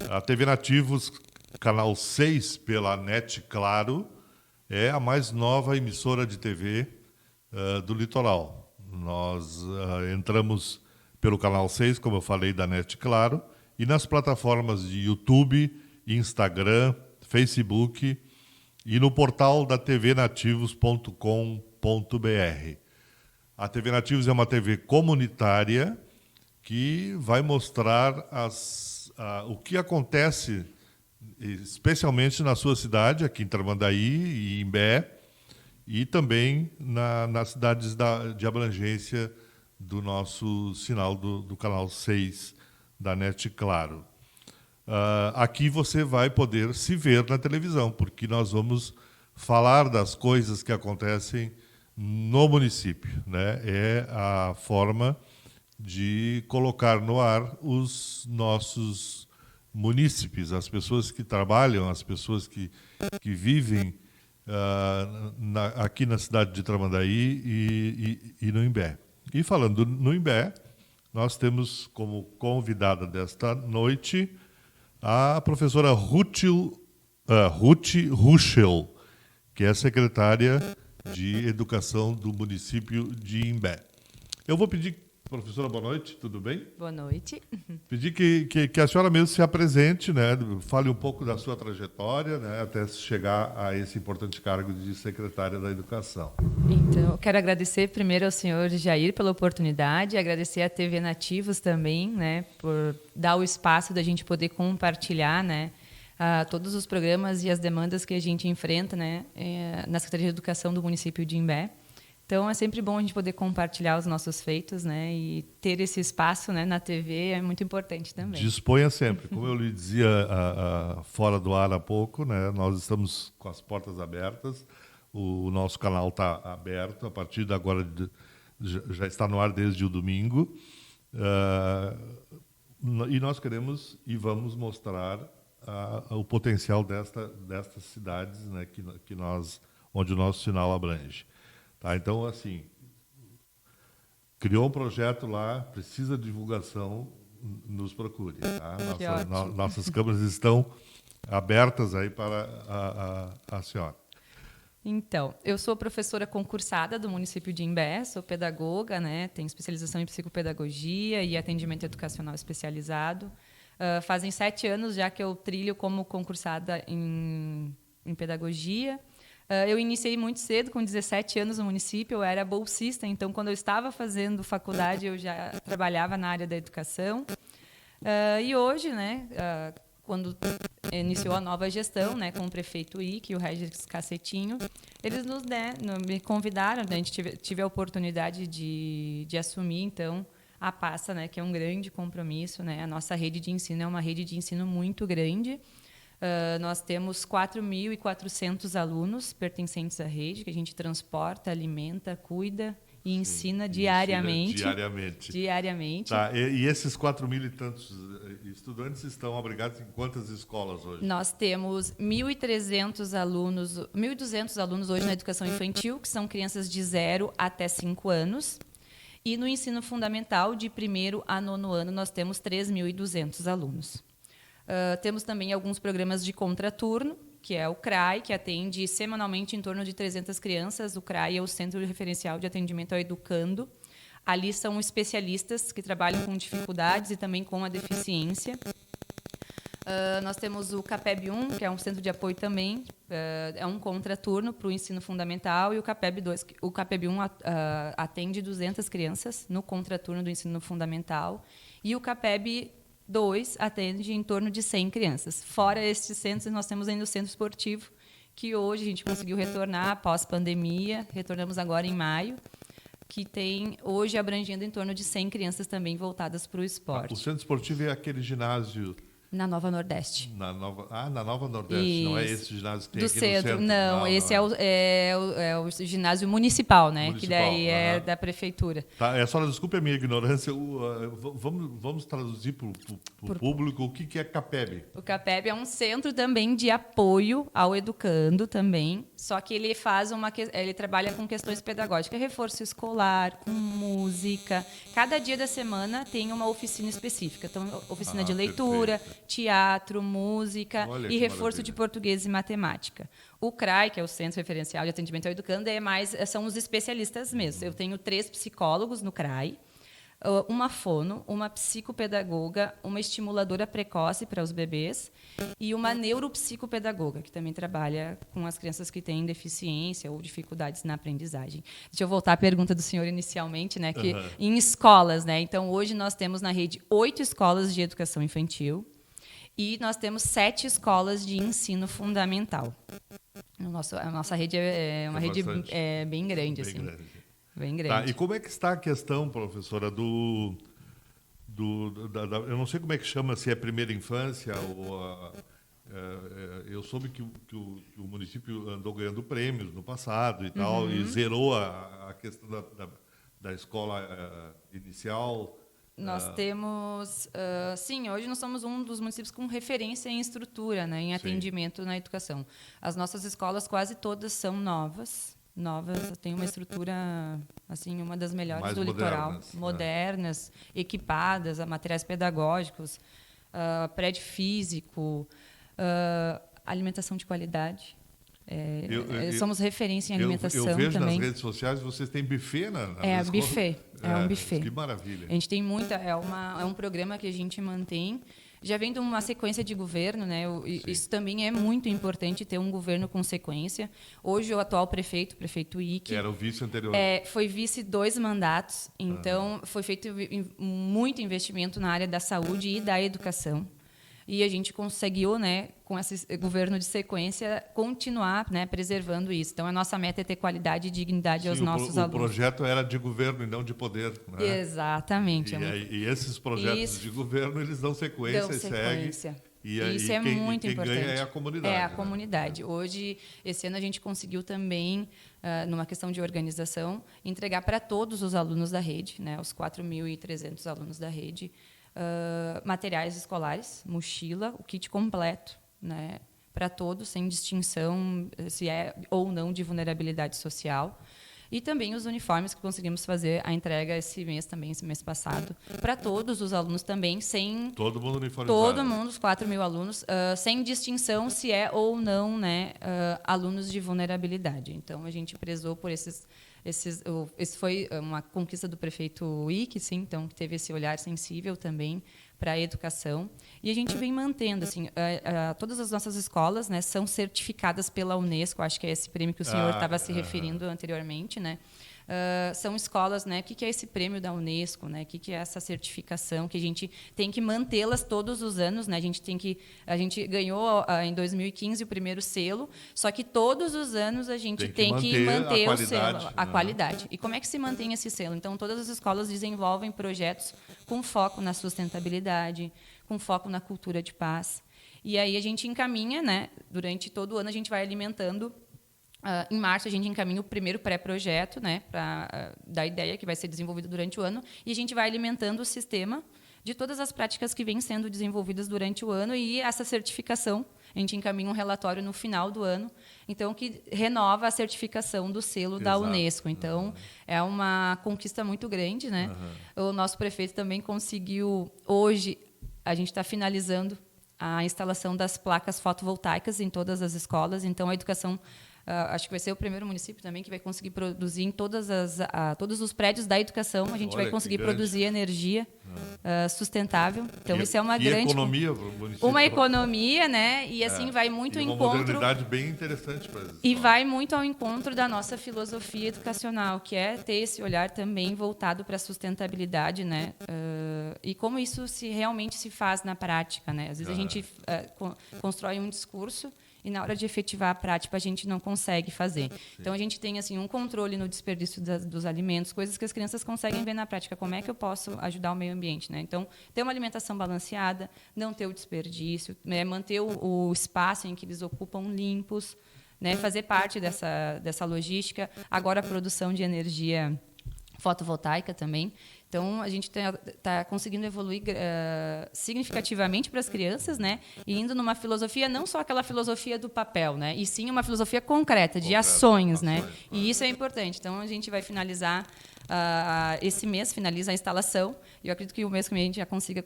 A TV Nativos, canal 6, pela NET Claro, é a mais nova emissora de TV do litoral. Nós entramos pelo canal 6, como eu falei, da NET Claro, e nas plataformas de YouTube, Instagram, Facebook e no portal da tvnativos.com.br. A TV Nativos é uma TV comunitária que vai mostrar o que acontece, especialmente na sua cidade, aqui em Tramandaí e em Imbé, e também nas cidades de abrangência do nosso sinal do canal 6 da NET Claro. Aqui você vai poder se ver na televisão, porque nós vamos falar das coisas que acontecem no município, né? É a forma de colocar no ar os nossos munícipes, as pessoas que trabalham, as pessoas que vivem aqui na cidade de Tramandaí e no Imbé. E falando no Imbé, nós temos como convidada desta noite a professora Ruth Ruschel, que é secretária de Educação do município de Imbé. Eu vou pedir, professora, boa noite, tudo bem? Boa noite. Pedir que a senhora mesmo se apresente, né? Fale um pouco da sua trajetória, né? Até chegar a esse importante cargo de secretária da Educação. Então, eu quero agradecer primeiro ao senhor Jair pela oportunidade, agradecer à TV Nativos também, né, por dar o espaço da gente poder compartilhar, né, todos os programas e as demandas que a gente enfrenta, né, na Secretaria de Educação do município de Imbé. Então, é sempre bom a gente poder compartilhar os nossos feitos, né, e ter esse espaço, né, na TV é muito importante também. Disponha sempre. Como eu lhe dizia fora do ar há pouco, né, nós estamos com as portas abertas, o nosso canal está aberto, a partir de agora já está no ar desde o domingo, e nós queremos e vamos mostrar o potencial destas cidades, né, onde o nosso sinal abrange. Tá? Então, assim, criou um projeto lá, precisa de divulgação, nos procure. Tá? Nossas câmeras estão abertas aí para a senhora. Então, eu sou professora concursada do município de Imbé, sou pedagoga, né, tenho especialização em psicopedagogia e atendimento educacional especializado. Fazem 7 anos já que eu trilho como concursada em pedagogia. Eu iniciei muito cedo, com 17 anos no município, eu era bolsista, então, quando eu estava fazendo faculdade, eu já trabalhava na área da educação. E hoje, né, quando iniciou a nova gestão, né, com o prefeito Ike e o Regis Cacetinho, eles me convidaram, né, a gente tive a oportunidade de assumir, então, a pasta, né, que é um grande compromisso, né? A nossa rede de ensino é uma rede de ensino muito grande. Nós temos 4.400 alunos pertencentes à rede, que a gente transporta, alimenta, cuida e ensina diariamente. Diariamente. Tá. E esses 4.000 e tantos estudantes estão abrigados em quantas escolas hoje? Nós temos 1.300 alunos, 1.200 alunos hoje na educação infantil, que são crianças de 0 até 5 anos. E no ensino fundamental, de 1º a 9º ano, nós temos 3.200 alunos. Temos também alguns programas de contraturno, que é o CRAI, que atende semanalmente em torno de 300 crianças. O CRAI é o Centro de Referencial de Atendimento ao Educando. Ali são especialistas que trabalham com dificuldades e também com a deficiência. Nós temos o CAPEB 1, que é um centro de apoio também, é um contraturno para o ensino fundamental, e o CAPEB 2, o CAPEB 1 atende 200 crianças no contraturno do ensino fundamental, e o CAPEB 2 atende em torno de 100 crianças. Fora estes centros, nós temos ainda o centro esportivo, que hoje a gente conseguiu retornar após pandemia, retornamos agora em maio, que tem hoje abrangendo em torno de 100 crianças também voltadas para o esporte. O centro esportivo é aquele ginásio Na Nova Nordeste. Na Nova Nordeste, não é esse ginásio que tem do aqui centro. no centro? Não, esse é o ginásio municipal, né? Municipal, Que daí é da prefeitura. Tá, só desculpe a minha ignorância. Vamos traduzir para o público o que é CAPEB. O CAPEB é um centro também de apoio ao educando também, só que ele ele trabalha com questões pedagógicas, reforço escolar, com música. Cada dia da semana tem uma oficina específica. Então, oficina de leitura, perfeito. teatro, música Olha e que reforço maravilha. de português e matemática. O CRAI, que é o Centro Referencial de Atendimento ao Educando, são os especialistas mesmo. Eu tenho 3 psicólogos no CRAI, uma fono, uma psicopedagoga, uma estimuladora precoce para os bebês e uma neuropsicopedagoga, que também trabalha com as crianças que têm deficiência ou dificuldades na aprendizagem. Deixa eu voltar à pergunta do senhor inicialmente, né, que em escolas, né? Então, hoje nós temos na rede 8 escolas de educação infantil e nós temos 7 escolas de ensino fundamental. A nossa rede é uma rede bem grande, Bem assim. grande. Bem Tá, grande. e como é que está a questão, professora, eu não sei como é que chama, se é primeira infância ou eu soube que o município andou ganhando prêmios no passado e tal, e zerou a questão da escola inicial. Nós temos, sim, hoje nós somos um dos municípios com referência em estrutura, né, em atendimento na educação. As nossas escolas quase todas são novas, tem uma estrutura, assim, uma das melhores Mais do litoral, modernas, equipadas a materiais pedagógicos, prédio físico, alimentação de qualidade. Somos referência em alimentação eu vejo também. nas redes sociais, vocês têm buffet na buffet. É um buffet. Que maravilha. A gente tem é um programa que a gente mantém. Já vem de uma sequência de governo, né? Isso também é muito importante, ter um governo com sequência. Hoje, o atual prefeito Ike... Era o vice anterior. Foi vice 2 mandatos, então foi feito muito investimento na área da saúde e da educação. E a gente conseguiu, né, com esse governo de sequência, continuar, né, preservando isso. Então, a nossa meta é ter qualidade e dignidade aos nossos alunos. O projeto era de governo e não de poder. Né? Exatamente. E esses projetos de governo, eles dão sequência e seguem. Isso é muito importante. Quem ganha é a comunidade. É a comunidade. Hoje, esse ano, a gente conseguiu também, numa questão de organização, entregar para todos os alunos da rede, né, os 4.300 alunos da rede, materiais escolares, mochila, o kit completo, né, para todos, sem distinção se é ou não de vulnerabilidade social. E também os uniformes que conseguimos fazer a entrega esse mês passado, para todos os alunos também, sem... Todo mundo uniformizado. Todo mundo, os 4.000 alunos, sem distinção se é ou não, né, alunos de vulnerabilidade. Então, a gente prezou por esse foi uma conquista do prefeito Ike, sim, então, que teve esse olhar sensível também para a educação. E a gente vem mantendo, assim, todas as nossas escolas, né, são certificadas pela Unesco, acho que é esse prêmio que o senhor estava se referindo anteriormente, né? São escolas, né? O que é esse prêmio da Unesco, né? O que é essa certificação que a gente tem que mantê-las todos os anos, né? A gente ganhou em 2015 o primeiro selo, só que todos os anos a gente tem que manter o selo, a qualidade. E como é que se mantém esse selo? Então, todas as escolas desenvolvem projetos com foco na sustentabilidade, com foco na cultura de paz. E aí a gente encaminha, né? Durante todo o ano a gente vai alimentando. Em março, a gente encaminha o primeiro pré-projeto, né, da ideia que vai ser desenvolvido durante o ano, e a gente vai alimentando o sistema de todas as práticas que vêm sendo desenvolvidas durante o ano, e essa certificação, a gente encaminha um relatório no final do ano, então, que renova a certificação do selo da Unesco. Então, é uma conquista muito grande, né? O nosso prefeito também conseguiu, hoje, a gente está finalizando a instalação das placas fotovoltaicas em todas as escolas, então a educação... acho que vai ser o primeiro município também que vai conseguir produzir em todos os prédios da educação. A gente vai conseguir produzir energia sustentável. Então, isso é uma grande... economia para o município. Uma economia, né? E assim vai muito ao encontro... uma modernidade bem interessante para isso. E vai muito ao encontro da nossa filosofia educacional, que é ter esse olhar também voltado para a sustentabilidade, né? E como isso realmente se faz na prática, né? Às vezes a gente constrói um discurso e na hora de efetivar a prática a gente não consegue fazer. Então a gente tem assim um controle no desperdício dos alimentos, coisas que as crianças conseguem ver na prática, como é que eu posso ajudar o meio ambiente, né? Então, ter uma alimentação balanceada, não ter o desperdício, né? Manter o espaço em que eles ocupam limpos, né? Fazer parte dessa logística. Agora a produção de energia fotovoltaica também. Então, a gente está conseguindo evoluir significativamente para as crianças, né? E indo numa filosofia, não só aquela filosofia do papel, né? E sim uma filosofia concreta, de ações, né? E isso é importante. Então, a gente vai finalizar esse mês, finaliza a instalação, e eu acredito que o mês que vem a gente já consiga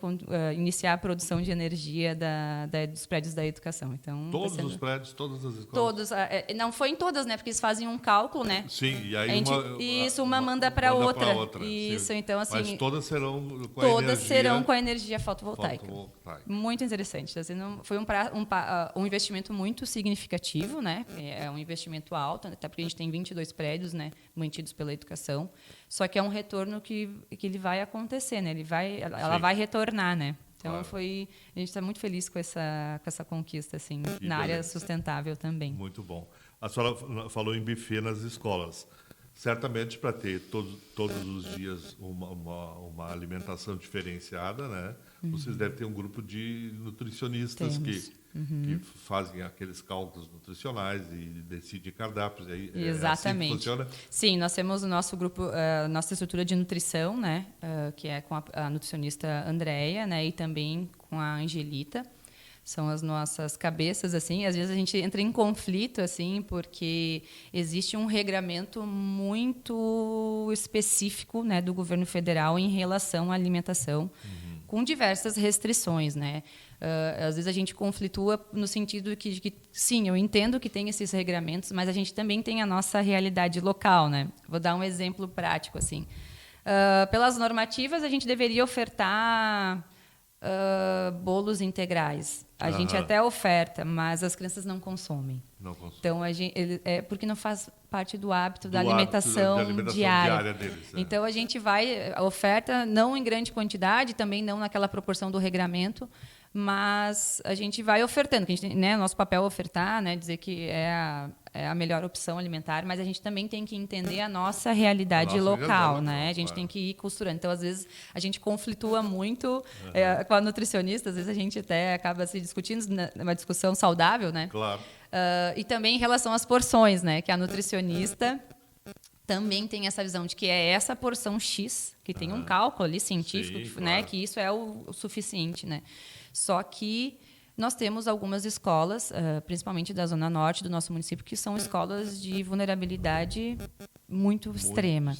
iniciar a produção de energia dos prédios da educação. Então, todos os prédios, todas as escolas? Todos. Não foi em todas, né? Porque eles fazem um cálculo, né? Sim, e aí uma manda para outra. Isso, sim. Então, assim, mas todas serão com todas serão com a energia fotovoltaica. Fotovoltaica. Muito interessante. Assim, foi um investimento muito significativo, né? É um investimento alto, até porque a gente tem 22 prédios, né, mantidos pela educação. Só que é um retorno que ele vai acontecer, né? Ela vai retornar, né? Então a gente está muito feliz com essa conquista, assim, na área sustentável também. Muito bom. A senhora falou em buffet nas escolas. Certamente, para ter todos os dias uma alimentação diferenciada, né? Vocês devem ter um grupo de nutricionistas que fazem aqueles cálculos nutricionais e decidem cardápios. Exatamente. É assim que funciona? Sim, nós temos o nosso grupo, nossa estrutura de nutrição, né? Que é com a nutricionista Andréia, né? E também com a Angelita. São as nossas cabeças, assim. Às vezes a gente entra em conflito, assim, porque existe um regramento muito específico, né, do governo federal em relação à alimentação, com diversas restrições, né? Às vezes a gente conflitua no sentido que, sim, eu entendo que tem esses regramentos, mas a gente também tem a nossa realidade local, né? Vou dar um exemplo prático, assim. Pelas normativas, a gente deveria ofertar bolos integrais. A gente até oferta, mas as crianças não consomem. Então, porque não faz parte do hábito da alimentação diária deles. Então, a gente oferta, não em grande quantidade, também não naquela proporção do regramento, mas a gente vai ofertando. Que a gente, né, nosso papel é ofertar, né, dizer que é a melhor opção alimentar, mas a gente também tem que entender a nossa realidade local, né? A gente tem que ir costurando. Então, às vezes, a gente conflitua muito com a nutricionista, às vezes a gente até acaba se discutindo numa discussão saudável, né? Claro. E também em relação às porções, né? Que a nutricionista também tem essa visão de que é essa porção X, que tem um cálculo ali científico, sim, né? Claro. Que isso é o suficiente, né? Só que nós temos algumas escolas, principalmente da Zona Norte do nosso município, que são escolas de vulnerabilidade muito extrema.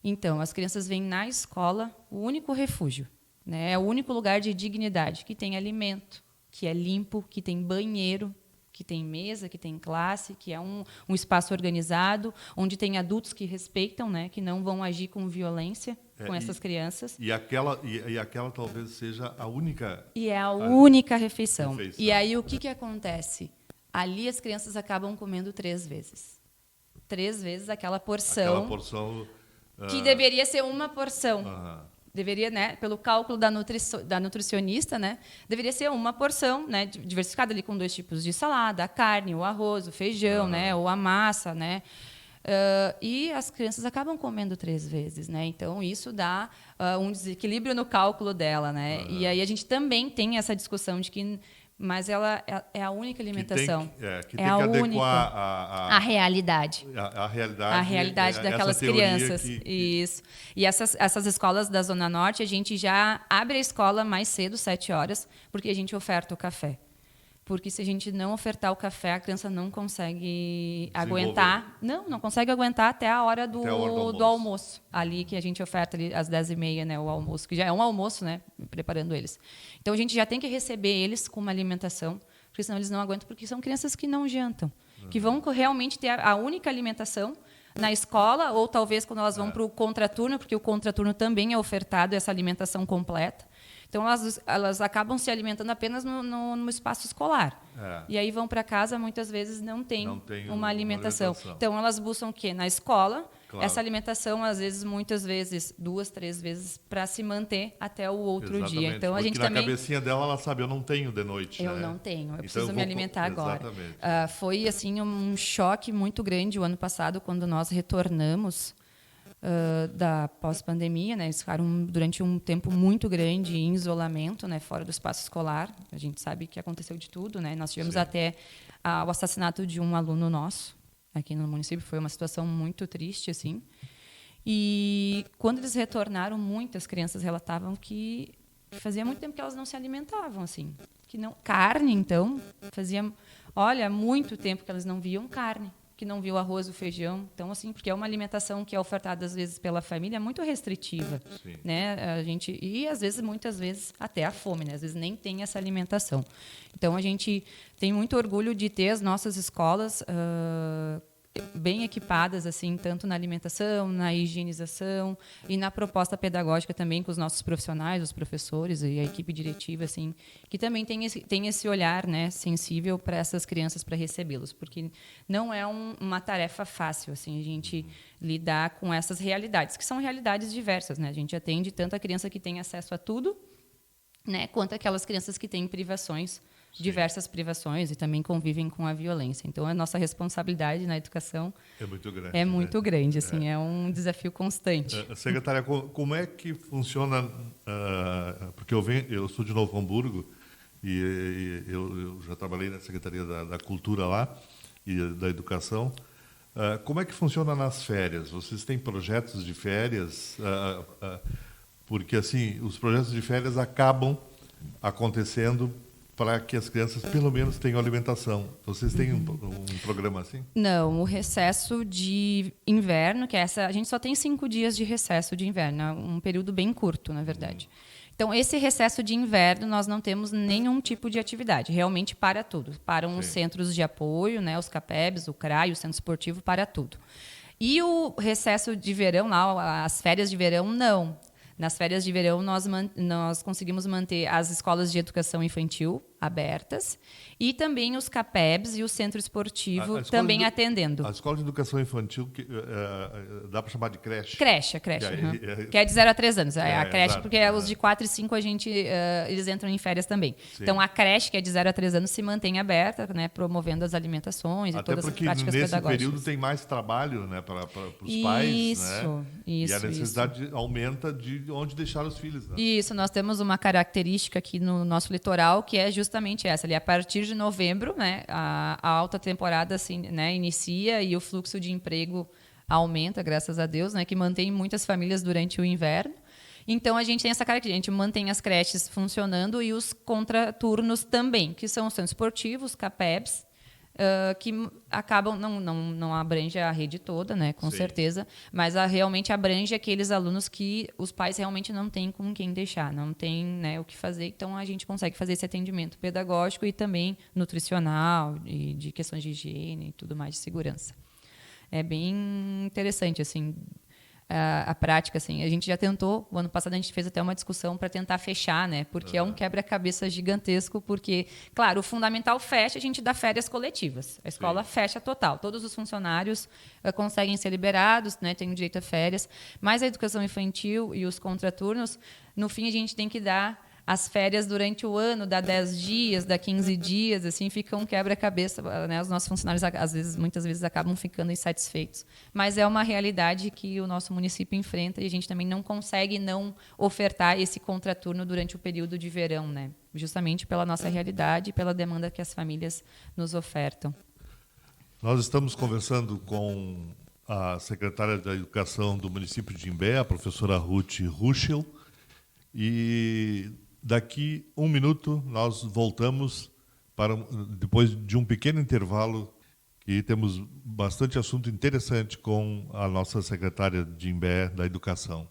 Então, as crianças vêm na escola o único refúgio, né? É o único lugar de dignidade, que tem alimento, que é limpo, que tem banheiro, que tem mesa, que tem classe, que é um espaço organizado, onde tem adultos que respeitam, né? Que não vão agir com violência com essas crianças. E aquela talvez seja a única... E é a única refeição. E aí, o que acontece? Ali, as crianças acabam comendo 3 vezes. 3 vezes aquela porção... Aquela porção... que deveria ser uma porção. Deveria, né, pelo cálculo da nutricionista, né, deveria ser uma porção, né, diversificada ali com 2 tipos de salada, a carne, o arroz, o feijão, né, ou a massa, né. E as crianças acabam comendo 3 vezes, né? Então isso dá um desequilíbrio no cálculo dela, né? E aí a gente também tem essa discussão de que, mas ela é a única alimentação, que tem que adequar a realidade, a realidade daquelas crianças. Isso. E essas escolas da Zona Norte, a gente já abre a escola mais cedo, 7 horas, porque a gente oferta o café. Porque se a gente não ofertar o café, a criança não consegue aguentar. Não consegue aguentar até a hora do almoço. Ali que a gente oferta ali às 10h30, né, o almoço, que já é um almoço, né, preparando eles. Então a gente já tem que receber eles com uma alimentação, porque senão eles não aguentam, porque são crianças que não jantam, que vão realmente ter a única alimentação na escola, ou talvez quando elas vão para o contraturno, porque o contraturno também é ofertado essa alimentação completa. Então, elas acabam se alimentando apenas no espaço escolar. E aí vão para casa, muitas vezes não tem uma alimentação. Então, elas buscam o quê? Na escola, Claro. essa alimentação, às vezes, muitas vezes, 2, 3 vezes, para se manter até o outro dia. Então, a porque gente na também... cabecinha dela, ela sabe, eu não tenho de noite. Eu né? não tenho, eu Então preciso vou me alimentar agora. Exatamente. Foi assim um choque muito grande o ano passado, quando nós retornamos da pós-pandemia, né? Eles ficaram durante um tempo muito grande em isolamento, né? Fora do espaço escolar. A gente sabe que aconteceu de tudo, né? Nós tivemos até o assassinato de um aluno nosso aqui no município. Foi uma situação muito triste, assim. E quando eles retornaram, muitas crianças relatavam que fazia muito tempo que elas não se alimentavam, assim. Que não, carne, então, fazia, olha, muito tempo que elas não viam carne, que não viu arroz ou feijão. Então, assim, porque é uma alimentação que é ofertada às vezes pela família muito restritiva, né? A gente, e às vezes, muitas vezes, até a fome, né? Às vezes nem tem essa alimentação. Então, a gente tem muito orgulho de ter as nossas escolas bem equipadas, assim, tanto na alimentação, na higienização e na proposta pedagógica também, com os nossos profissionais, os professores e a equipe diretiva, assim, que também tem esse olhar, né, sensível para essas crianças, para recebê-los, porque não é uma tarefa fácil, assim, a gente lidar com essas realidades, que são realidades diversas, né? A gente atende tanto a criança que tem acesso a tudo, né, quanto aquelas crianças que têm privações, diversas privações, e também convivem com a violência. Então, a nossa responsabilidade na educação é muito grande. É muito grande, assim, é um desafio constante. Secretária, como é que funciona? Porque eu sou de Novo Hamburgo e eu já trabalhei na Secretaria da Cultura lá e da Educação. Como é que funciona nas férias? Vocês têm projetos de férias? Porque assim, os projetos de férias acabam acontecendo para que as crianças, pelo menos, tenham alimentação. Vocês têm um programa assim? Não, o recesso de inverno, que a gente só tem 5 dias de recesso de inverno, um período bem curto, na verdade. Então, esse recesso de inverno, nós não temos nenhum tipo de atividade, realmente para tudo. Param os centros de apoio, né, os CAPEBs, o CRAI, o Centro Esportivo, para tudo. E o recesso de verão, lá, as férias de verão, não. Nas férias de verão, nós conseguimos manter as escolas de educação infantil abertas e também os CAPEBs e o centro esportivo também atendendo. A escola de educação infantil, dá para chamar de creche? Creche. Que é de 0 a 3 anos. A creche, exato, porque os de 4 e 5 eles entram em férias também. Sim. Então, a creche, que é de 0 a 3 anos, se mantém aberta, né, promovendo as alimentações e todas as práticas pedagógicas. Até porque nesse período tem mais trabalho, né, para os pais. Né? E a necessidade aumenta de onde deixar os filhos. Né? Isso, nós temos uma característica aqui no nosso litoral, que é justamente essa. Ali, a partir de novembro, né, a alta temporada assim, né, inicia e o fluxo de emprego aumenta, graças a Deus, né, que mantém muitas famílias durante o inverno. Então, a gente tem essa característica, a gente mantém as creches funcionando e os contraturnos também, que são os centros esportivos, CAPEBs, que acabam, não abrange a rede toda, né, com certeza, mas realmente abrange aqueles alunos que os pais realmente não têm com quem deixar, não tem, né, o que fazer, então a gente consegue fazer esse atendimento pedagógico e também nutricional, e de questões de higiene e tudo mais, de segurança. É bem interessante, assim, a prática, assim. A gente já tentou, o ano passado a gente fez até uma discussão para tentar fechar, né? Porque é um quebra-cabeça gigantesco, porque, claro, o fundamental fecha, a gente dá férias coletivas. A escola fecha total. Todos os funcionários conseguem ser liberados, né? Têm direito a férias. Mas a educação infantil e os contraturnos, no fim, a gente tem que dar as férias durante o ano, dá 10 dias, dá 15 dias, assim, fica um quebra-cabeça, né? Os nossos funcionários, muitas vezes, acabam ficando insatisfeitos. Mas é uma realidade que o nosso município enfrenta e a gente também não consegue não ofertar esse contraturno durante o período de verão, né? Justamente pela nossa realidade e pela demanda que as famílias nos ofertam. Nós estamos conversando com a secretária da Educação do município de Imbé, a professora Ruth Ruschel, e daqui 1 minuto nós voltamos depois de um pequeno intervalo, que temos bastante assunto interessante com a nossa secretária de Imbé da Educação.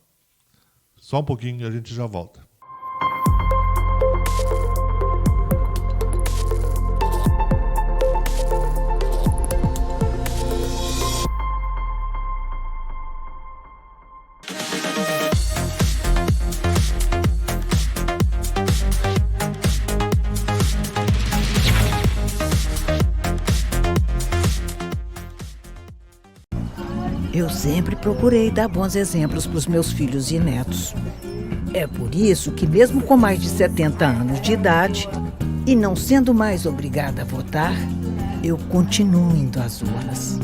Só um pouquinho e a gente já volta. Eu sempre procurei dar bons exemplos para os meus filhos e netos. É por isso que, mesmo com mais de 70 anos de idade e não sendo mais obrigada a votar, eu continuo indo às urnas.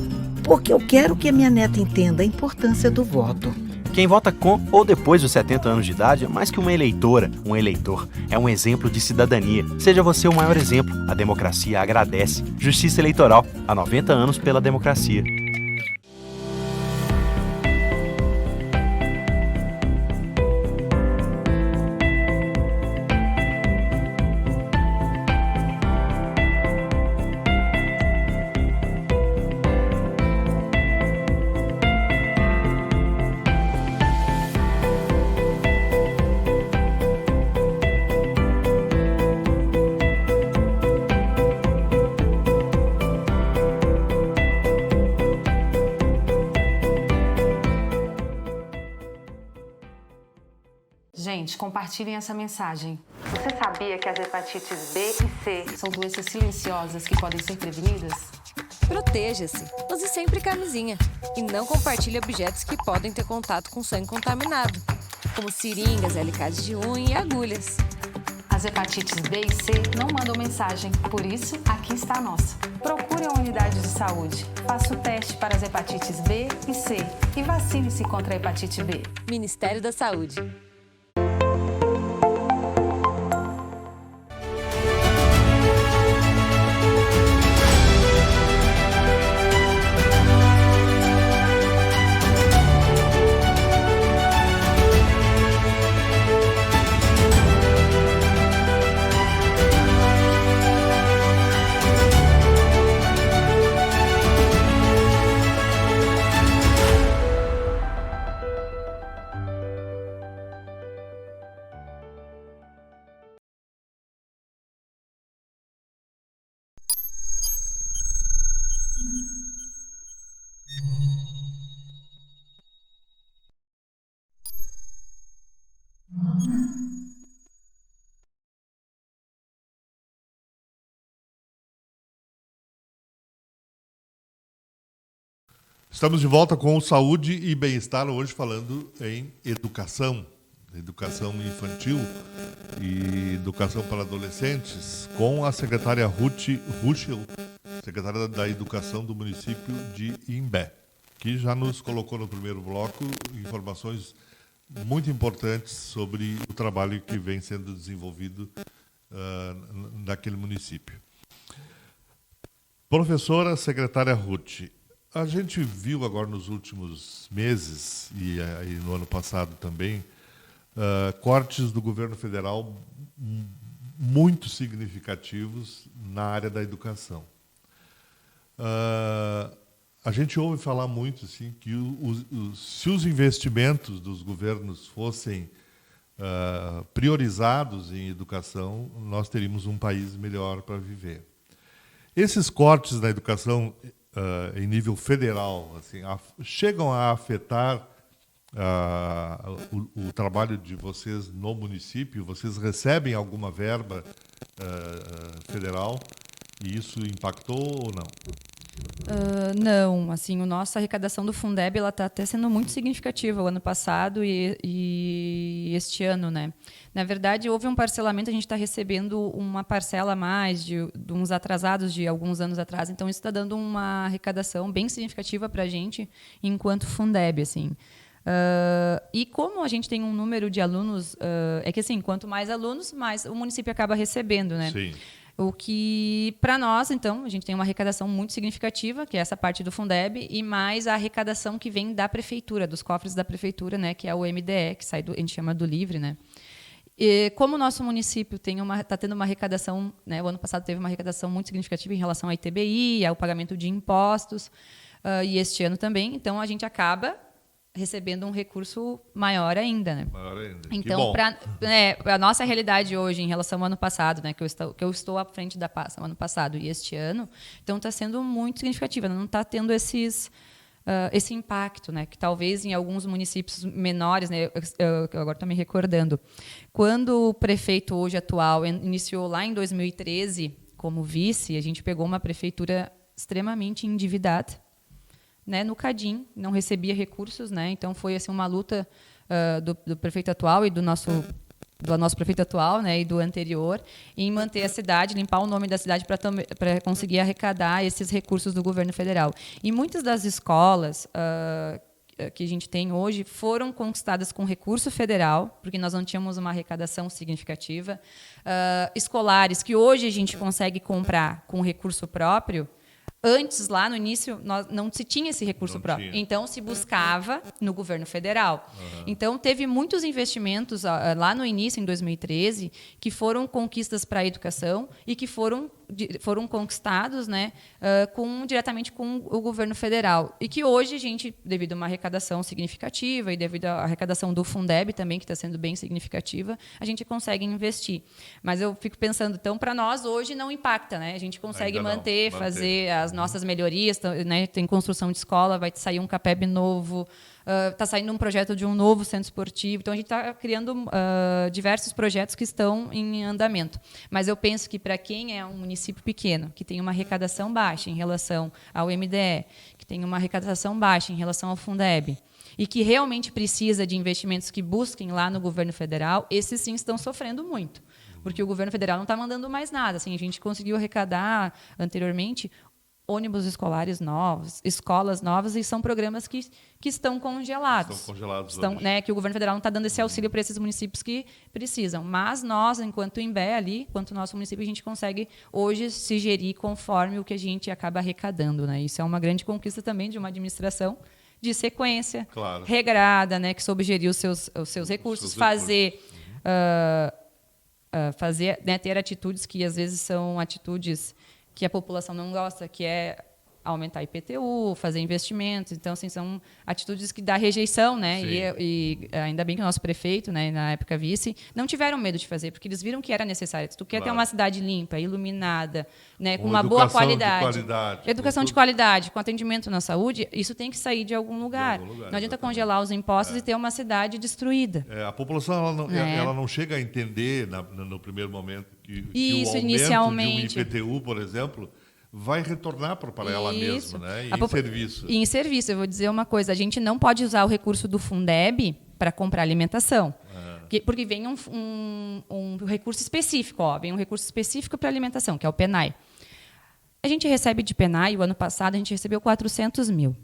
Porque eu quero que a minha neta entenda a importância do voto. Quem vota com ou depois dos 70 anos de idade é mais que uma eleitora, um eleitor. É um exemplo de cidadania. Seja você o maior exemplo. A democracia agradece. Justiça Eleitoral. Há 90 anos pela democracia. Gente, compartilhem essa mensagem. Você sabia que as hepatites B e C são doenças silenciosas que podem ser prevenidas? Proteja-se. Use sempre camisinha. E não compartilhe objetos que podem ter contato com sangue contaminado, como seringas, alicates de unha e agulhas. As hepatites B e C não mandam mensagem, por isso, aqui está a nossa. Procure a unidade de saúde, faça o teste para as hepatites B e C e vacine-se contra a hepatite B. Ministério da Saúde. Estamos de volta com Saúde e Bem-Estar, hoje falando em educação infantil e educação para adolescentes, com a secretária Ruth Ruschel, secretária da Educação do município de Imbé, que já nos colocou no primeiro bloco informações muito importantes sobre o trabalho que vem sendo desenvolvido naquele município. Professora secretária Ruth, a gente viu agora nos últimos meses, e no ano passado também, cortes do governo federal muito significativos na área da educação. A gente ouve falar muito assim, que se os investimentos dos governos fossem priorizados em educação, nós teríamos um país melhor para viver. Esses cortes na educação em nível federal, assim, chegam a afetar o trabalho de vocês no município? Vocês recebem alguma verba federal e isso impactou ou não? Não, assim, a nossa arrecadação do Fundeb ela está até sendo muito significativa o ano passado e este ano, né? Na verdade, houve um parcelamento, a gente está recebendo uma parcela a mais de uns atrasados de alguns anos atrás, então isso está dando uma arrecadação bem significativa para a gente enquanto Fundeb, assim. E como a gente tem um número de alunos, é que assim, quanto mais alunos, mais o município acaba recebendo, né? Sim. O que, para nós, então, a gente tem uma arrecadação muito significativa, que é essa parte do Fundeb, e mais a arrecadação que vem da prefeitura, dos cofres da prefeitura, né, que é o MDE, que sai a gente chama do Livre, né? E como o nosso município está tendo uma arrecadação, né, o ano passado teve uma arrecadação muito significativa em relação à ITBI, ao pagamento de impostos, e este ano também, então a gente acaba recebendo um recurso maior ainda, né? Maior ainda. Então, a nossa realidade hoje em relação ao ano passado, né, que eu estou à frente da pasta, ano passado e este ano, então está sendo muito significativa, não está tendo esse impacto, né, que talvez em alguns municípios menores, né, eu agora estou me recordando, quando o prefeito hoje atual iniciou lá em 2013 como vice, a gente pegou uma prefeitura extremamente endividada, né, no CADIM, não recebia recursos, né? Então foi assim uma luta do prefeito atual e do nosso prefeito atual, né, e do anterior, em manter a cidade, limpar o nome da cidade para conseguir arrecadar esses recursos do governo federal. E muitas das escolas que a gente tem hoje foram conquistadas com recurso federal, porque nós não tínhamos uma arrecadação significativa. Escolares que hoje a gente consegue comprar com recurso próprio. Antes, lá no início, não se tinha esse recurso próprio. Então, se buscava no governo federal. Então, teve muitos investimentos lá no início, em 2013, que foram conquistas para a educação e que foram conquistados, né, diretamente com o governo federal. E que hoje a gente, devido a uma arrecadação significativa e devido à arrecadação do Fundeb também, que está sendo bem significativa, a gente consegue investir. Mas eu fico pensando, então, para nós, hoje não impacta, né? A gente consegue manter, fazer as nossas melhorias, né? Tem construção de escola, vai sair um CAPEB novo, está saindo um projeto de um novo centro esportivo. Então, a gente está criando diversos projetos que estão em andamento. Mas eu penso que, para quem é um município pequeno, que tem uma arrecadação baixa em relação ao MDE, que tem uma arrecadação baixa em relação ao Fundeb, e que realmente precisa de investimentos que busquem lá no governo federal, esses sim estão sofrendo muito. Porque o governo federal não está mandando mais nada. Assim, a gente conseguiu arrecadar anteriormente ônibus escolares novos, escolas novas, e são programas que estão congelados. Estão congelados hoje. Né, que o governo federal não está dando esse auxílio para esses municípios que precisam. Mas nós, enquanto Imbé ali, enquanto nosso município, a gente consegue hoje se gerir conforme o que a gente acaba arrecadando. Né? Isso é uma grande conquista também de uma administração de sequência, regrada, né, que soube gerir os seus recursos, fazer, né, ter atitudes que às vezes são atitudes que a população não gosta, que é aumentar IPTU, fazer investimentos. Então, assim, são atitudes que dá rejeição, né? E ainda bem que o nosso prefeito, né, na época vice, não tiveram medo de fazer, porque eles viram que era necessário. Se tu quer ter uma cidade limpa, iluminada, né, com uma boa qualidade, educação de qualidade, com atendimento na saúde, isso tem que sair de algum lugar. Não adianta congelar os impostos e ter uma cidade destruída. A população ela não chega a entender no primeiro momento que o aumento inicialmente de um IPTU, por exemplo, vai retornar para ela mesma, né? Em serviço. E em serviço, eu vou dizer uma coisa, a gente não pode usar o recurso do Fundeb para comprar alimentação. Porque vem um recurso específico, vem um recurso específico para alimentação, que é o PENAI. A gente recebe de PENAI, o ano passado a gente recebeu 400 mil.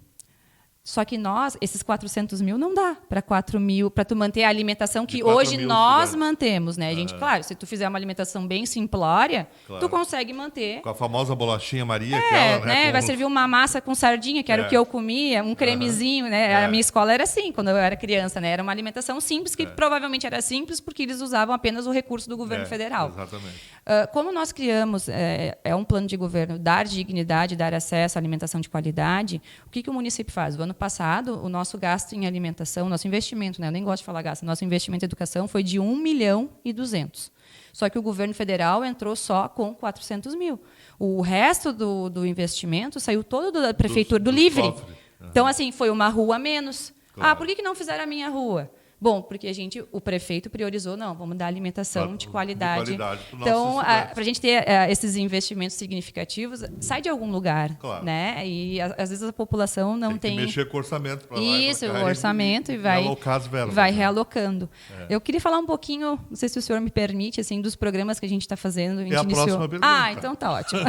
Só que esses 400 mil não dá para 4 mil, para tu manter a alimentação que hoje nós mantemos, né? A gente, claro, se tu fizer uma alimentação bem simplória, tu consegue manter. Com a famosa bolachinha Maria, né? Vai servir uma massa com sardinha, que era o que eu comia, um cremezinho, né? A minha escola era assim, quando eu era criança, né? Era uma alimentação simples, que provavelmente era simples porque eles usavam apenas o recurso do governo federal. Exatamente. Como nós criamos, um plano de governo, dar dignidade, dar acesso à alimentação de qualidade, o que o município faz? O ano passado, o nosso gasto em alimentação, nosso investimento, né? Eu nem gosto de falar gasto, nosso investimento em educação foi de 1,2 milhão. Só que o governo federal entrou só com 400 mil. O resto do investimento saiu todo da prefeitura, do Livre. Então, assim, foi uma rua a menos. Por que não fizeram a minha rua? Bom, porque o prefeito priorizou, vamos dar alimentação de qualidade. Então, para a gente ter esses investimentos significativos, sai de algum lugar, né? E às vezes a população não tem que mexer com o orçamento para lá. Isso, o orçamento e vai realocando. Eu queria falar um pouquinho, não sei se o senhor me permite, assim, dos programas que a gente está fazendo. A próxima pergunta. Então tá ótimo.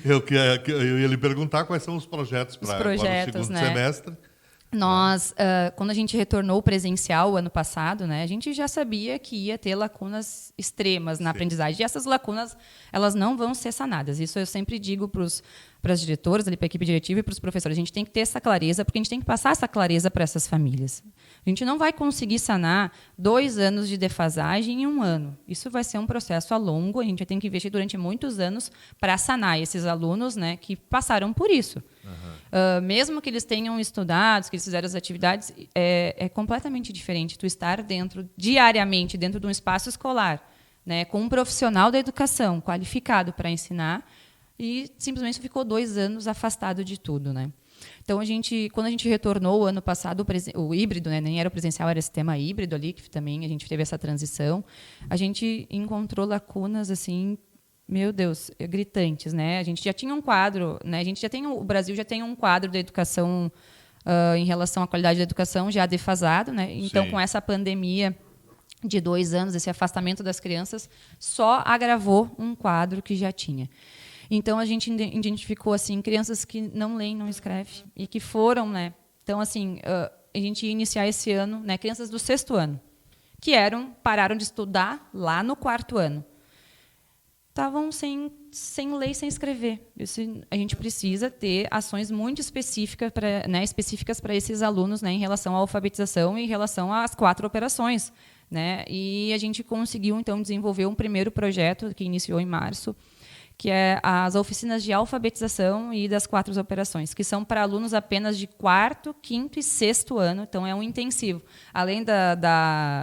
Eu ia lhe perguntar quais são os projetos para o segundo semestre. Nós, quando a gente retornou presencial o ano passado, né, a gente já sabia que ia ter lacunas extremas na aprendizagem. E essas lacunas, elas não vão ser sanadas. Isso eu sempre digo para as diretoras, para a equipe diretiva e para os professores. A gente tem que ter essa clareza, porque a gente tem que passar essa clareza para essas famílias. A gente não vai conseguir sanar 2 anos de defasagem em 1 ano. Isso vai ser um processo a longo. A gente vai ter que investir durante muitos anos para sanar esses alunos, né, que passaram por isso. Mesmo que eles tenham estudado, que eles fizeram as atividades, é completamente diferente tu estar diariamente dentro de um espaço escolar, né, com um profissional da educação qualificado para ensinar, e simplesmente ficou 2 anos afastado de tudo, né? Então, quando a gente retornou o ano passado, o híbrido, né, nem era o presencial, era sistema híbrido ali, que também a gente teve essa transição, a gente encontrou lacunas assim meu Deus, gritantes, né? A gente já tinha um quadro, né? O Brasil já tem um quadro da educação em relação à qualidade da educação já defasado, né? Então, Sim. com essa pandemia de 2 anos, esse afastamento das crianças, só agravou um quadro que já tinha. Então, a gente identificou assim crianças que não leem, não escrevem e que foram, né? Então, assim, a gente ia iniciar esse ano, né? Crianças do 6º ano, que pararam de estudar lá no 4º ano. Estavam sem ler e sem escrever. A gente precisa ter ações muito específicas para esses alunos, né, em relação à alfabetização e em relação às 4 operações. Né? E a gente conseguiu, então, desenvolver um primeiro projeto que iniciou em março, que é as oficinas de alfabetização e das 4 operações, que são para alunos apenas de 4º, 5º e 6º ano, então é um intensivo. Além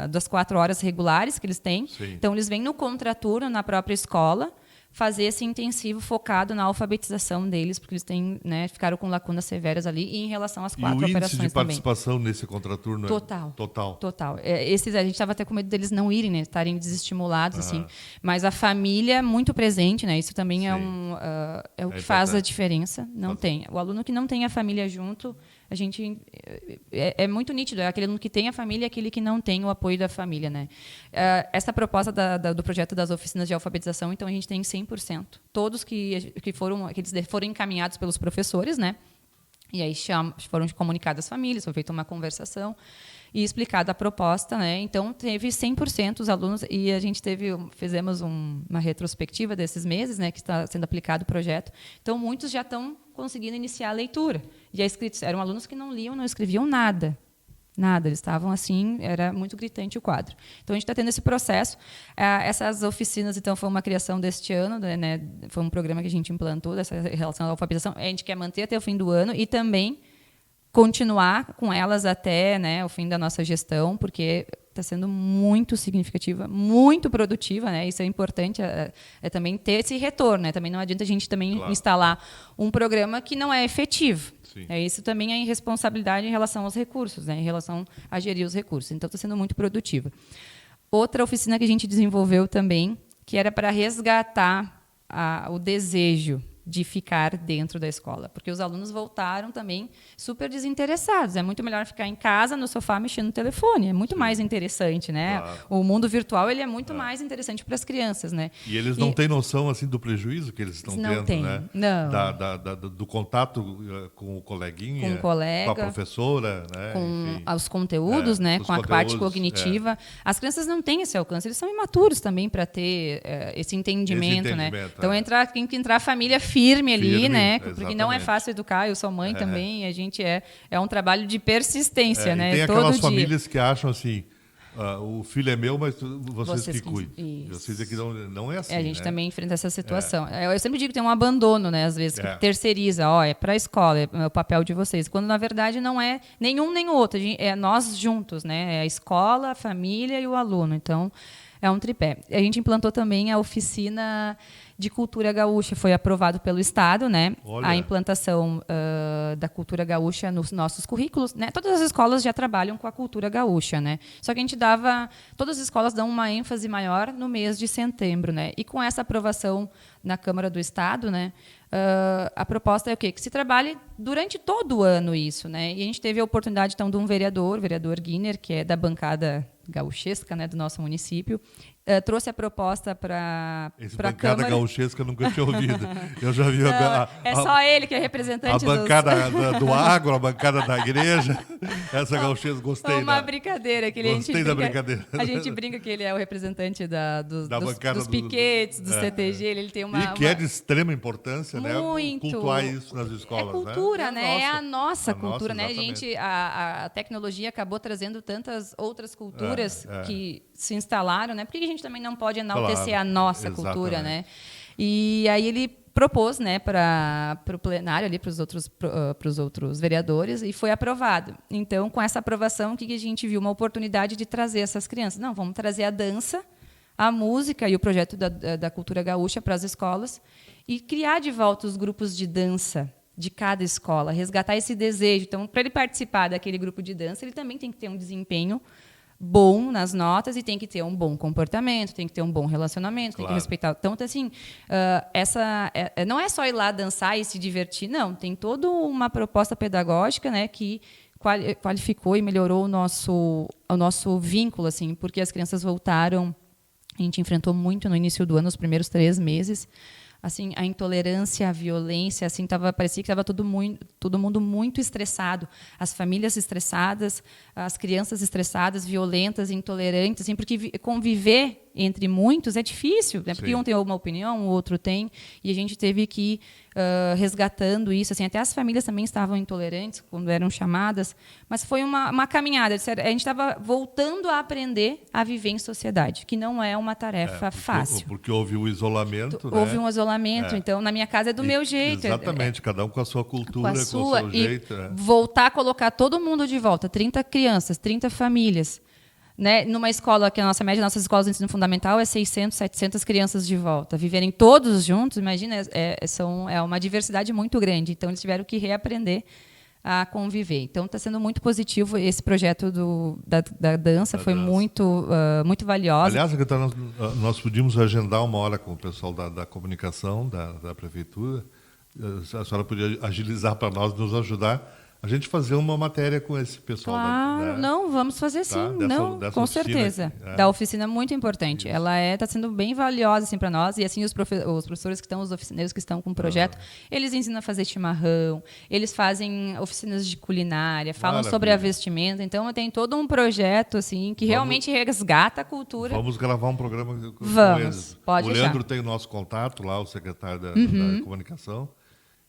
das 4 horas regulares que eles têm, Sim. então eles vêm no contraturno na própria escola fazer esse intensivo focado na alfabetização deles, porque eles têm, né, ficaram com lacunas severas ali, e em relação às 4 E o operações índice de também. participação nesse contraturno Total. Total. Esses a gente estava até com medo deles não irem, né, estarem desestimulados, assim. Mas a família muito presente, né? Isso também é o que faz a diferença. Não tem. O aluno que não tem a família junto, a gente é muito nítido. É aquele aluno que tem a família e aquele que não tem o apoio da família, né? Essa proposta do projeto das oficinas de alfabetização, então a gente tem 100%. Todos que eles foram encaminhados pelos professores, né? E aí foram comunicadas as famílias, foi feita uma conversação e explicada a proposta, né? Então teve 100% os alunos e a gente fizemos uma retrospectiva desses meses, né, que está sendo aplicado o projeto. Então muitos já estão conseguindo iniciar a leitura. E eram alunos que não liam, não escreviam nada. Nada, eles estavam assim, era muito gritante o quadro. Então, a gente está tendo esse processo. Essas oficinas, então, foi uma criação deste ano, né? Foi um programa que a gente implantou, dessa relação à alfabetização. A gente quer manter até o fim do ano e também continuar com elas até, né, o fim da nossa gestão, porque está sendo muito significativa, muito produtiva, né? Isso é importante, também ter esse retorno, né? Também não adianta a gente também instalar um programa que não é efetivo. Isso também é irresponsabilidade em relação aos recursos, né? Em relação a gerir os recursos. Então, está sendo muito produtiva. Outra oficina que a gente desenvolveu também, que era para resgatar o desejo de ficar dentro da escola, porque os alunos voltaram também super desinteressados. É muito melhor ficar em casa, no sofá, mexendo no telefone. É muito mais interessante, né? Claro. O mundo virtual ele é muito mais interessante para as crianças, né? E eles não têm noção assim do prejuízo que eles estão tendo, né? Não. Do contato com o coleguinha, com o colega, com a professora, né? Com os conteúdos, né? Com a parte cognitiva. As crianças não têm esse alcance, eles são imaturos também para ter esse entendimento, né? Então tem que entrar a família firme ali, né? Porque exatamente. Não é fácil educar. Eu sou mãe também. E a gente é um trabalho de persistência, né? Tem todo aquelas dia. famílias que acham assim, o filho é meu, mas vocês que cuidem. Isso. Vocês aqui não é assim, a gente né? também enfrenta essa situação. Eu sempre digo que tem um abandono, né? Às vezes, que terceiriza. É para a escola, é o papel de vocês. Quando, na verdade, não é nenhum nem o outro. É nós juntos, né? É a escola, a família e o aluno. Então, é um tripé. A gente implantou também a oficina de cultura gaúcha, foi aprovado pelo Estado, né? Olha. A implantação da cultura gaúcha nos nossos currículos, né? Todas as escolas já trabalham com a cultura gaúcha, né? Só que a gente todas as escolas dão uma ênfase maior no mês de setembro, né? E com essa aprovação na Câmara do Estado, né? A proposta é o quê? Que se trabalhe durante todo o ano isso, né? E a gente teve a oportunidade, então, de um vereador, o vereador Guiner, que é da bancada gauchesca, né, do nosso município, trouxe a proposta para a Câmara. Gauchesca eu nunca tinha ouvido. Eu já vi só ele que é representante a bancada do agro, a bancada da igreja. Essa gauchesca, gostei. Uma brincadeira. Gostei da brincadeira. A gente brinca que ele é o representante dos piquetes, do CTG. Ele tem uma... E que é de extrema importância, muito, né? Cultuar isso nas escolas, é cultura, né? É a nossa cultura, né? A tecnologia acabou trazendo tantas outras culturas que se instalaram, né? Por que a gente também não pode enaltecer a nossa cultura, né? E aí ele propôs, né, para o plenário ali, para os outros vereadores, e foi aprovado. Então, com essa aprovação, o que a gente viu? Uma oportunidade de trazer essas crianças. Não, vamos trazer a dança, a música e o projeto da cultura gaúcha para as escolas e criar de volta os grupos de dança de cada escola, resgatar esse desejo. Então, para ele participar daquele grupo de dança, ele também tem que ter um desempenho bom nas notas e tem que ter um bom comportamento, tem que ter um bom relacionamento, tem que Claro. respeitar. Então, assim, não é só ir lá dançar e se divertir, não. Tem toda uma proposta pedagógica, né, que qualificou e melhorou o nosso vínculo, assim, porque as crianças voltaram. A gente enfrentou muito no início do ano, os primeiros 3 meses. Assim, a intolerância, a violência, assim, parecia que estava todo mundo muito estressado. As famílias estressadas, as crianças estressadas, violentas, intolerantes, assim, porque conviver entre muitos é difícil, né? Porque Sim. um tem uma opinião, o outro tem, e a gente teve que ir resgatando isso. Assim, até as famílias também estavam intolerantes quando eram chamadas, mas foi uma caminhada. A gente estava voltando a aprender a viver em sociedade, que não é uma tarefa fácil. Porque houve o isolamento, né? Houve um isolamento, então na minha casa é do meu jeito. Exatamente, cada um com a sua cultura, Com a sua, o seu e jeito. voltar a colocar todo mundo de volta, 30 crianças, 30 famílias, né? Numa escola que a nossa média, nossas escolas de ensino fundamental é 600, 700 crianças de volta. Viverem todos juntos, imagina, é uma diversidade muito grande. Então, eles tiveram que reaprender a conviver. Então, está sendo muito positivo esse projeto da dança, foi muito valioso. Aliás, secretário, nós podíamos agendar uma hora com o pessoal da comunicação, da prefeitura. A senhora podia agilizar para nós, nos ajudar a gente fazer uma matéria com esse pessoal. Claro, não, vamos fazer sim, dessa com oficina certeza. aqui, Da oficina muito importante. Ela está sendo bem valiosa assim, para nós, e assim os professores que estão, os oficineiros que estão com o projeto, eles ensinam a fazer chimarrão, eles fazem oficinas de culinária, falam sobre a vestimenta, então tem todo um projeto assim que realmente resgata a cultura. Vamos gravar um programa com eles. Pode O deixar. Leandro tem o nosso contato lá, o secretário da comunicação,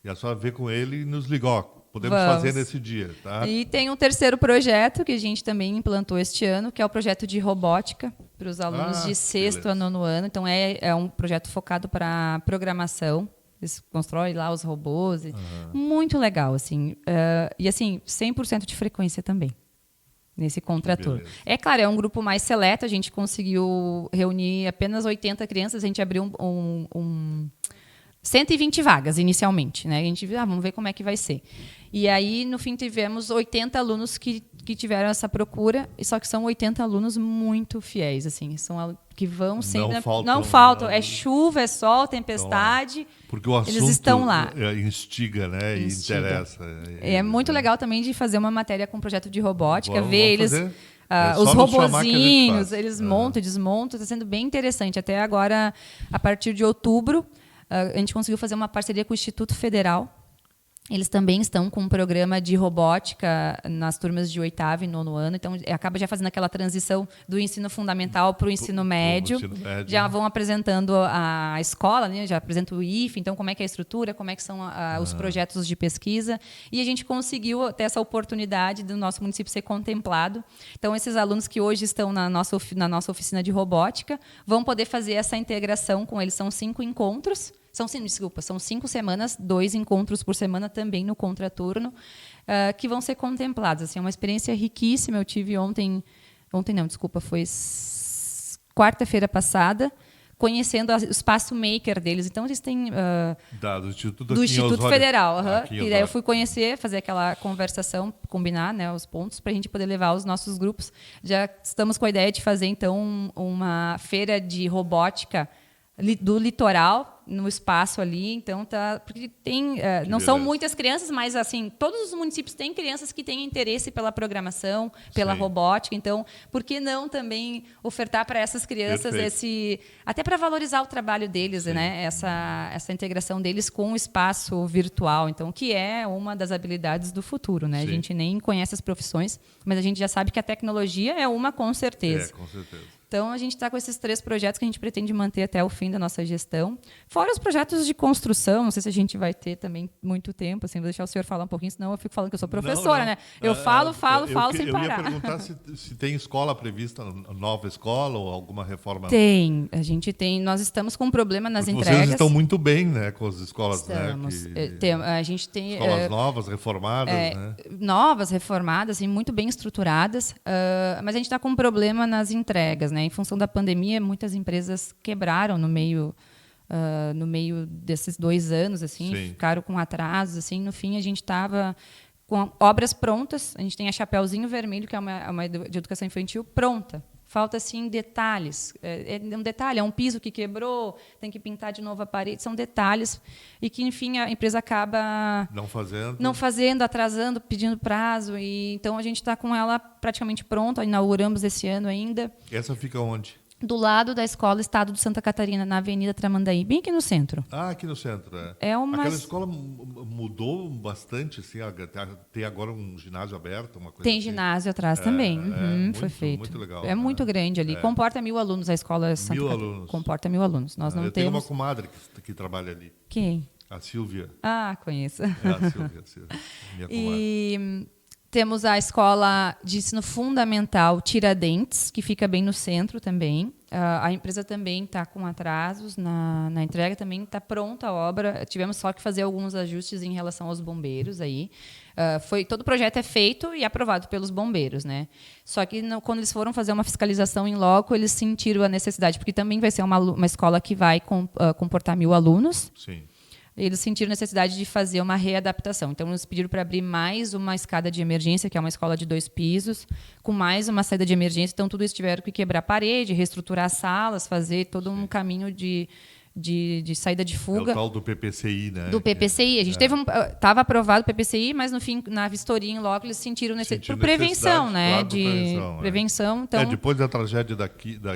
e a senhora vê com ele e nos liga, podemos fazer nesse dia, tá? E tem um terceiro projeto que a gente também implantou este ano, que é o projeto de robótica para os alunos de 6º a 9º ano. Então, é um projeto focado para programação. Eles constroem lá os robôs. Muito legal, assim. E, assim, 100% de frequência também, nesse contraturno. É claro, é um grupo mais seleto. A gente conseguiu reunir apenas 80 crianças. A gente abriu 120 vagas inicialmente, né? A gente viu, vamos ver como é que vai ser. E aí, no fim, tivemos 80 alunos que tiveram essa procura, só que são 80 alunos muito fiéis, assim, são que vão sempre... Não faltam. É chuva, é sol, tempestade, porque o assunto eles estão lá. Instiga, né? E interessa. É muito legal também de fazer uma matéria com um projeto de robótica, ver eles... É os só nos chamar que a gente robozinhos, faz. eles montam, desmontam, está sendo bem interessante. Até agora, a partir de outubro, a gente conseguiu fazer uma parceria com o Instituto Federal. Eles também estão com um programa de robótica nas turmas de 8º e 9º ano. Então, acaba já fazendo aquela transição do ensino fundamental para o ensino médio. Já vão apresentando a escola, né? Já apresenta o IFE, então como é que é a estrutura, como é que são os projetos de pesquisa. E a gente conseguiu ter essa oportunidade do nosso município ser contemplado. Então, esses alunos que hoje estão na nossa oficina de robótica vão poder fazer essa integração com eles. São 5 encontros. São 5 semanas, 2 encontros por semana também no contraturno, que vão ser contemplados. Assim, é uma experiência riquíssima. Eu tive foi quarta-feira passada, conhecendo o espaço maker deles. Então, eles têm... do Instituto Federal. E daí eu fui conhecer, fazer aquela conversação, combinar, né, os pontos, para a gente poder levar os nossos grupos. Já estamos com a ideia de fazer, então, uma feira de robótica do litoral, no espaço ali, então porque tem, não são muitas crianças, mas assim, todos os municípios têm crianças que têm interesse pela programação, pela robótica, então, por que não também ofertar para essas crianças até para valorizar o trabalho deles, né? Essa integração deles com o espaço virtual, então, que é uma das habilidades do futuro, né? A gente nem conhece as profissões, mas a gente já sabe que a tecnologia é uma com certeza. Com certeza. Então, a gente está com esses 3 projetos que a gente pretende manter até o fim da nossa gestão. Fora os projetos de construção, não sei se a gente vai ter também muito tempo, assim, vou deixar o senhor falar um pouquinho, senão eu fico falando que eu sou professora, né? Eu falo sem parar. Eu ia perguntar se tem escola prevista, nova escola ou alguma reforma. Tem, a gente tem. Nós estamos com um problema nas entregas. Vocês estão muito bem, né, com as escolas, estamos, né? A gente tem escolas novas, reformadas, né? Novas, reformadas, assim, muito bem estruturadas, mas a gente está com um problema nas entregas, né? Em função da pandemia, muitas empresas quebraram no meio desses 2 anos, assim, ficaram com atrasos, assim. No fim, a gente estava com obras prontas. A gente tem a Chapeuzinho Vermelho, que é uma de educação infantil, pronta. Falta, assim, detalhes. É um detalhe, é um piso que quebrou, tem que pintar de novo a parede. São detalhes e que, enfim, a empresa acaba não fazendo, atrasando, pedindo prazo. Então, a gente está com ela praticamente pronta. Inauguramos esse ano ainda. Essa fica onde? Do lado da Escola Estado de Santa Catarina, na Avenida Tramandaí, bem aqui no centro. Ah, aqui no centro, é. Aquela escola mudou bastante, assim, tem agora um ginásio aberto, uma coisa Tem assim. ginásio atrás também, foi feito. Muito legal. É muito grande ali, comporta 1.000 alunos a escola Santa 1.000 Catarina. alunos. Comporta 1.000 alunos. Nós não Eu temos... tenho uma comadre que trabalha ali, Quem? a Silvia. Ah, conheço. É a Silvia, minha comadre. E temos a Escola de Ensino Fundamental Tiradentes, que fica bem no centro também. A empresa também está com atrasos na entrega, também está pronta a obra. Tivemos só que fazer alguns ajustes em relação aos bombeiros. Todo o projeto é feito e aprovado pelos bombeiros, né? Só que quando eles foram fazer uma fiscalização em loco, eles sentiram a necessidade, porque também vai ser uma escola que vai comportar 1.000 alunos. Sim. Eles sentiram necessidade de fazer uma readaptação. Então, eles pediram para abrir mais uma escada de emergência, que é uma escola de 2 pisos, com mais uma saída de emergência. Então, tudo isso tiveram que quebrar a parede, reestruturar as salas, fazer todo um caminho de saída de fuga. É o tal do PPCI, né? Do PPCI. A gente estava aprovado o PPCI, mas no fim, na vistoria em loco, eles sentiram necessidade. Por prevenção, né? Claro, prevenção. Então, depois da tragédia da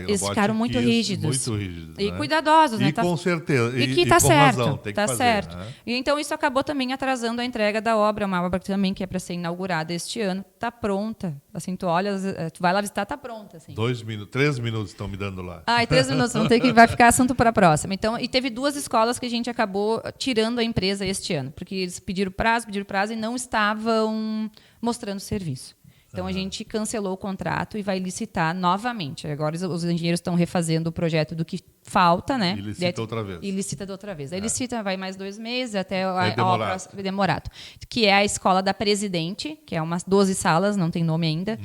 eles ficaram muito rígidos. Muito rígidos. E né? cuidadosos, né? E com certeza. E que está certo. Razão, tem que tá fazer, certo. Né? E então isso acabou também atrasando a entrega da obra, uma obra também que é para ser inaugurada este ano. Está pronta. Assim, tu olha, tu vai lá visitar, está pronta. Assim. 3 minutos estão me dando lá. 3 minutos, vai ficar assunto para a próxima. Então, e teve 2 escolas que a gente acabou tirando a empresa este ano, porque eles pediram prazo e não estavam mostrando serviço. Então, a gente cancelou o contrato e vai licitar novamente. Agora, os engenheiros estão refazendo o projeto do que falta, né? E licita outra vez. E licita de outra vez. Aí licita, vai mais 2 meses, até a demorado. obra demorado. Que é a Escola da Presidente, que é umas 12 salas, não tem nome ainda,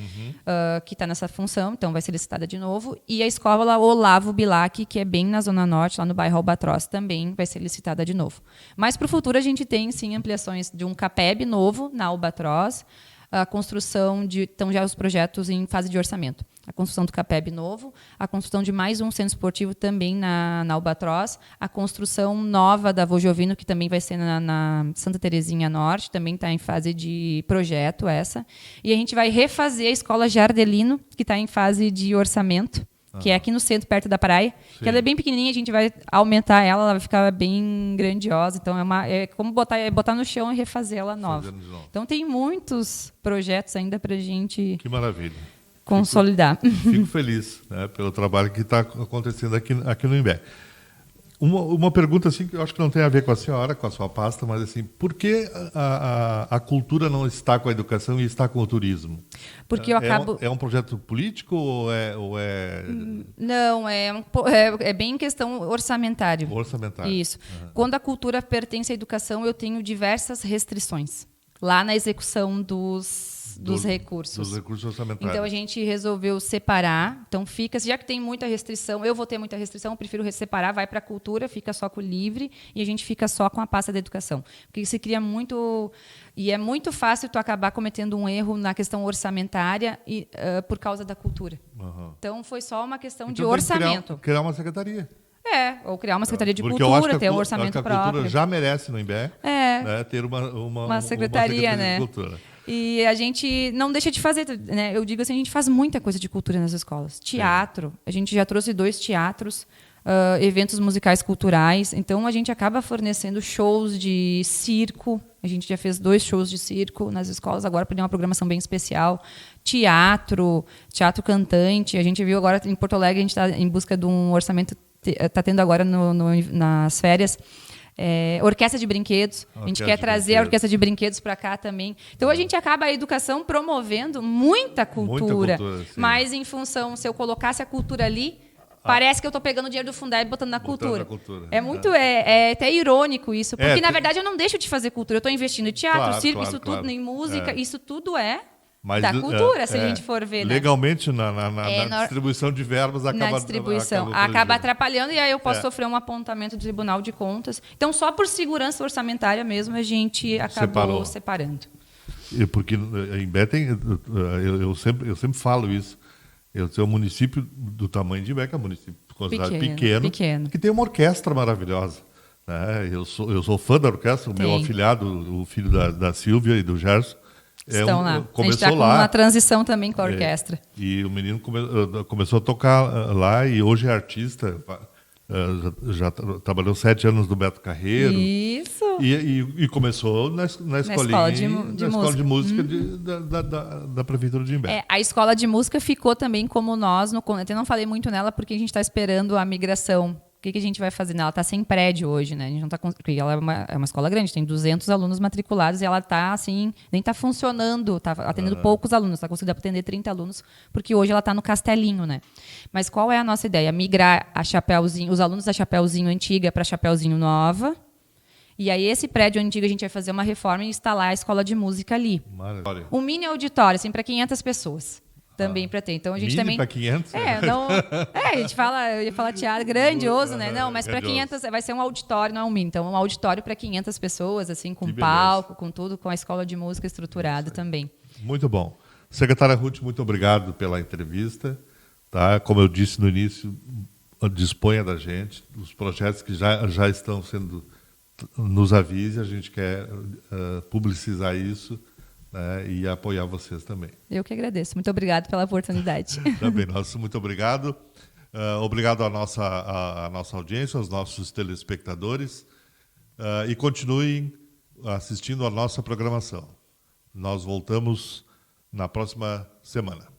que está nessa função, então vai ser licitada de novo. E a Escola Olavo Bilac, que é bem na Zona Norte, lá no bairro Albatroz, também vai ser licitada de novo. Mas, para o futuro, a gente tem, sim, ampliações de um CAPEB novo na Albatroz, a construção então já os projetos em fase de orçamento. A construção do CAPEB novo, a construção de mais um centro esportivo também na Albatroz, a construção nova da Vojovino, que também vai ser na Santa Terezinha Norte, também está em fase de projeto essa. E a gente vai refazer a Escola Jardelino, que está em fase de orçamento, que é aqui no centro, perto da praia. Que ela é bem pequenininha, a gente vai aumentar ela vai ficar bem grandiosa. Então, é como botar no chão e refazer ela nova. Então, tem muitos projetos ainda para a gente consolidar. Fico feliz, né, pelo trabalho que está acontecendo aqui no INBE. Uma pergunta assim, que eu acho que não tem a ver com a senhora, com a sua pasta, mas assim, por que a cultura não está com a educação e está com o turismo? Porque eu acabo... É um projeto político ou é... Não, é bem em questão orçamentária. Orçamentário. Isso. Quando a cultura pertence à educação, eu tenho diversas restrições lá na execução dos recursos. Dos recursos orçamentários. Então, a gente resolveu separar. Então, já que tem muita restrição, eu vou ter muita restrição, eu prefiro separar, vai para a cultura, fica só com o livre, e a gente fica só com a pasta da educação. Porque se cria muito... E é muito fácil tu acabar cometendo um erro na questão orçamentária por causa da cultura. Então, foi só uma questão de orçamento. Criar uma secretaria. Ou criar uma secretaria de Porque cultura, ter um orçamento próprio. A cultura já merece no INBE né, ter uma secretaria, né? de cultura. E a gente não deixa de fazer, né? Eu digo assim, a gente faz muita coisa de cultura nas escolas. Teatro, a gente já trouxe 2 teatros, eventos musicais culturais. Então, a gente acaba fornecendo shows de circo. A gente já fez 2 shows de circo nas escolas, agora para uma programação bem especial. Teatro cantante. A gente viu agora em Porto Alegre, a gente está em busca de um orçamento, está tendo agora nas férias, orquestra de brinquedos. A gente quer trazer a orquestra de brinquedos para cá também. Então, a gente acaba a educação promovendo muita cultura. Mas, em função, se eu colocasse a cultura ali, parece que eu estou pegando o dinheiro do Fundeb e botando na cultura. É muito, é até irônico isso. Porque, na verdade, eu não deixo de fazer cultura. Eu estou investindo em teatro, circo, isso tudo, em música. Isso tudo da cultura, se a gente for ver. Legalmente, na distribuição de verbas, acaba atrapalhando, e aí eu posso sofrer um apontamento do Tribunal de Contas. Então, só por segurança orçamentária mesmo, a gente acabou separando. Porque em Imbé eu sempre falo isso. Eu sou um município do tamanho de Imbé, que é um município considerado pequeno, que tem uma orquestra maravilhosa. Né? Eu sou fã da orquestra, o meu afilhado, o filho da Silvia e do Gerson, estão lá. Começou a gente está com lá. uma transição também com a orquestra. E o menino começou a tocar lá e hoje é artista. Já trabalhou 7 anos no Beto Carreiro. Isso. E começou na escola de música da Prefeitura de Imbé. A escola de música ficou também como nós. Até não falei muito nela porque a gente está esperando a migração. O que a gente vai fazer? Ela está sem prédio hoje, né? A gente não tá, porque ela é uma escola grande, tem 200 alunos matriculados e ela está assim, nem está funcionando, está atendendo poucos alunos, está conseguindo atender 30 alunos, porque hoje ela está no Castelinho, né? Mas qual é a nossa ideia? Migrar a Chapeuzinho, os alunos da Chapeuzinho antiga para Chapeuzinho nova. E aí esse prédio antigo a gente vai fazer uma reforma e instalar a escola de música ali. Maravilha. Um mini auditório, assim, para 500 pessoas. Também para ter. Então a gente mini também. Para 500? A gente fala, eu ia falar teatro grandioso, né? Não, mas para 500 vai ser um auditório, não é um mini. Então, um auditório para 500 pessoas, assim, com palco, com tudo, com a escola de música estruturada também. Muito bom. Secretária Ruth, muito obrigado pela entrevista. Tá? Como eu disse no início, disponha da gente. Os projetos que já estão sendo, nos avise, a gente quer publicizar isso. E apoiar vocês também. Eu que agradeço. Muito obrigado pela oportunidade. Também, muito obrigado. Obrigado à nossa audiência, aos nossos telespectadores. E continuem assistindo a nossa programação. Nós voltamos na próxima semana.